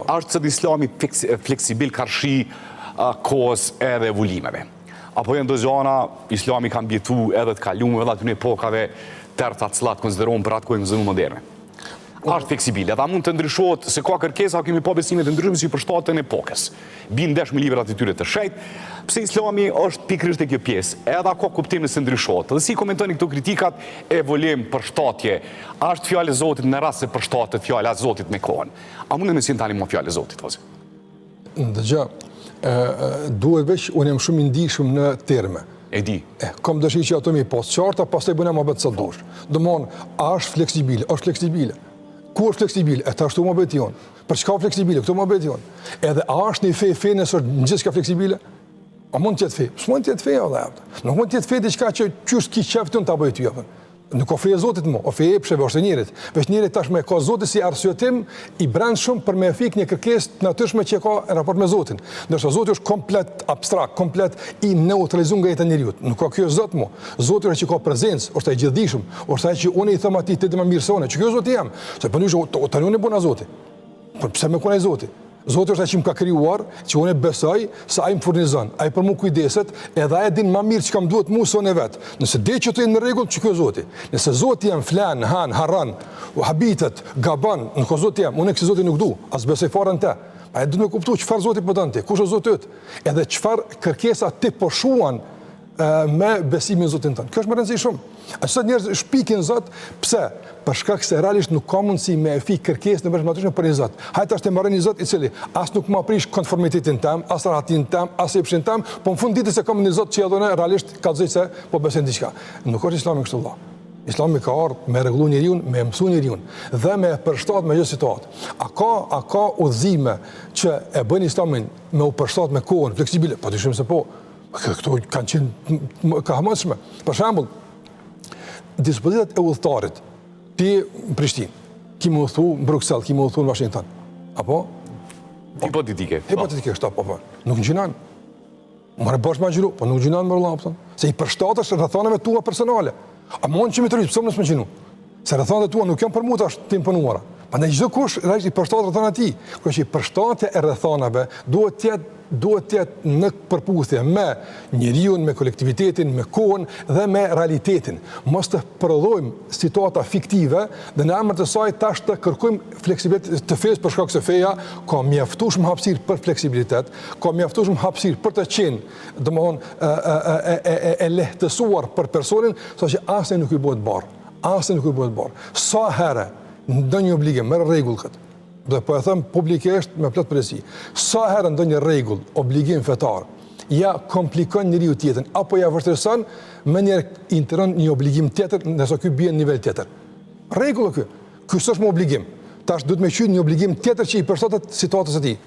është se islami fleksibil karshi kohës edhe evulimeve. Apo janë do gjana, islami ka mbjetu edhe të kalumeve dhe aty në epokave tërë të cilat konsiderohen për atë kohë konsiderohen moderne. Është fleksibile, dhe mund të ndryshohet se ka kërkesa, kemi pa besimet të ndryshme si për shtatën e epokës. Bin ndesh me librat e tyre të shejt, pse islami është pikërisht e kjo pjesë, edhe ka kuptim nëse ndryshohet. Dhe si komentoni këto kritikat e volim përshtatje, është fjallë e Zotit në rast se përshtatet fjallë e Zotit me kohën. A mundë me si në tani më fjallë e Zotit, vazi? Dëgja, duhet veç, unë jam shumë i ndihshëm në terme. E di. Kam dëshirë që ato mi pas qarta, pas të i bëne më betë sa dush. Dëmon, a është fleksibile, është fleksibile. Ku është fleksibile? E ta ashtu më betë jonë. Për çka fleksibile? Këto më betë jonë. Edhe a është një fe nësër në gjithë ka fleksibile? A mund tjetë fe? Së mund tjetë fe, edhe. Nuk mund tjetë fe diçka që qështë ki qeftë të abëjë ty, nuk ka feje Zotit mo, o feje psheve është e njerit. Veç njerit tashme ka Zotit si arsyetim i brend shumë për me fik një kërkesë të natyrshme që ka në raport me Zotin. Ndërsa Zoti është komplet abstrakt, komplet i neutralizuar nga jeta e njeriut. Nuk ka kjo Zot mo. Zoti është që ka prezencë, është ai gjithdijshëm, është ai që unë i them atij ti të më mirësone, që kjo Zoti jam. Se po nish tani unë bëna Zoti. Po pse më kona Zoti? Zoti është ai që më ka krijuar, që unë besoj se ai më furnizon, ai për mua kujdeset, edhe ai din më mirë çka më duhet mua sonë vet. Nëse di që të jenë në rregull, çka Zoti. Nëse Zoti jam flan, han, harran, u habitet, gabon, nuk ka Zoti jam, unë kësaj Zoti nuk du, as besoj fare në të. Ai do të kuptoj çfarë Zoti po don ti, kush është Zoti yt, edhe çfarë kërkesa ti po shuan me besimin në Zotin tënd. Kjo është më rëndësishme shumë. Asa njerëz shpikin Zot, pse? Për shkak se realisht nuk ka mundësi me e fik kërkesën e natyrshme për një Zot. Hajtë është të marrë një Zot i cili as nuk më prish konformitetin tëm, as rahatin tëm, as epshin tëm, po në fund ditës se kam një Zot që edhe realisht kallëzoj se po besoj diçka. Nuk është Islami kështu vëlla. Islami ka ardhur me rregullu njeriu, me mësu njeriu dhe me përshtat me çdo situatë. A ka udhëzime që e bën Islamin me u përshtat me kohën fleksibile? Po dyshim se po. Këto kanë qenë ka hamashme. Për shembull, dispozitat e udhëtarit ti në Prishtinë, ki më udhëtu në Bruxelles, ki më udhëtu në Washington. Apo? Hipotetike. Hipotetike është apo. Nuk gjinan. More bash ma gjiru, po nuk gjinan më rëlla. Se i përshtatësh rrethanave tua personale. A mund që mi të rritë, pëse më nësë më gjinu? Se rrethanave tua nuk janë për mu të ashtë tim pënuara. Pa në gjithë kush i përshtatë rrethana ti. Kërë që i përshtatje e rrethanave duhet tjetë në përputhje me njeriun, me kolektivitetin, me kohën dhe me realitetin. Mos të përdojmë situata fiktive dhe në emër të saj tash të kërkojmë fleksibilitet të fejës për shkak se feja ka mjaftueshëm hapësirë për fleksibilitet, ka mjaftueshëm hapësirë për të qenë, domethënë e lehtësuar për personin, saqë asnjë nuk i bëhet barr. Asnjë nuk i bëhet barr. Sa herë ndonjë obligim, merr rregull këtë. Dhe po e them publikisht me plot përgjegjësi. Sa herë ndonjë rregull, obligim fetar, ja komplikon njeriu tjetrin apo ja vështirëson, më njëherë intron një obligim tjetër, ndërsa ky bie në nivel tjetër. Rregull ky. Ky s'është më obligim. Tash duhet me qyt një obligim tjetër që i përshtatet situatës së tij.